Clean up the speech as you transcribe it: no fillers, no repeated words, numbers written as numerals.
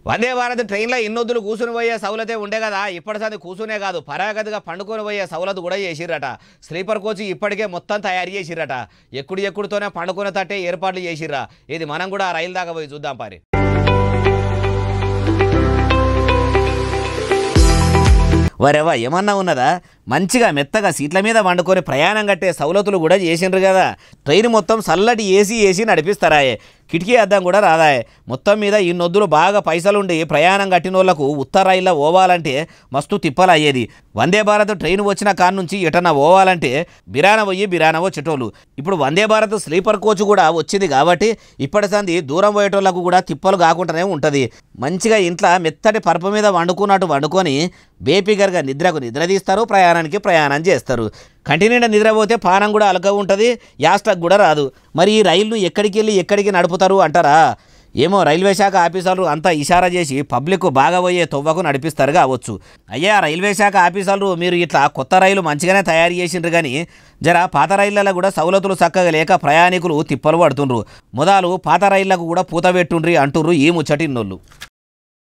వందే భారత్ ట్రైన్లో ఇన్నొద్దులు కూసుని పోయే సౌలతే ఉండే కదా ఇప్పటిసారి కూసునే కాదు పరాగతిగా పండుకొని పోయే సౌలత్ కూడా చేసిర్రట స్లీపర్ కోచ్ ఇప్పటికే మొత్తం తయారు చేసిర్రట ఎక్కుడుతోనే పండుకునే తట్టే ఏర్పాట్లు చేసిర్రా ఇది మనం కూడా ఆ రైలు దాకా పోయి చూద్దాం పారి వరేవా ఏమన్నా ఉన్నదా మంచిగా మెత్తగా సీట్ల మీద వండుకొని ప్రయాణం కట్టే సౌలతులు కూడా చేసిండ్రు కదా ట్రైన్ మొత్తం చల్లటి ఏసీ నడిపిస్తారాయే కిటికీ అద్దం కూడా రాదాయే మొత్తం మీద ఈ నొద్దులు బాగా పైసలుండి ప్రయాణం కట్టిన వాళ్ళకు ఉత్తర రైల్లో పోవాలంటే మస్తు తిప్పలు అయ్యేది వందే భారత్ ట్రైన్ వచ్చిన కాడ నుంచి ఎటన్నా పోవాలంటే బిరాన వచ్చేటోళ్ళు ఇప్పుడు వందే భారత్ స్లీపర్ కోచ్ కూడా వచ్చింది కాబట్టి ఇప్పటి సంది దూరం పోయేటోళ్లకు కూడా తిప్పలు కాకుండానే ఉంటుంది మంచిగా ఇంట్లో మెత్తటి పరుపు మీద వండుకొని బేపిగర్గా నిద్ర తీస్తారు ప్రయాణం చేస్తారు కంటి నిండా నిద్రపోతే పానం కూడా అలక ఉంటుంది యాస్టక్ కూడా రాదు మరి ఈ రైలును ఎక్కడికి నడుపుతారు అంటారా ఏమో రైల్వే శాఖ ఆఫీసర్లు అంతా ఇషారా చేసి పబ్లిక్ బాగా పోయే తొవ్వకు నడిపిస్తారు కావచ్చు అయ్యా రైల్వే శాఖ ఆఫీసర్లు మీరు ఇట్లా కొత్త రైలు మంచిగానే తయారు చేసిండ్రు కానీ జర పాత రైళ్లలో కూడా సౌలతులు చక్కగా లేక ప్రయాణికులు తిప్పలు పడుతుండ్రు మొదలు పాత రైళ్లకు కూడా పూత పెట్టుండ్రి అంటుర్రు ఈ ముచ్చటిన్నోళ్ళు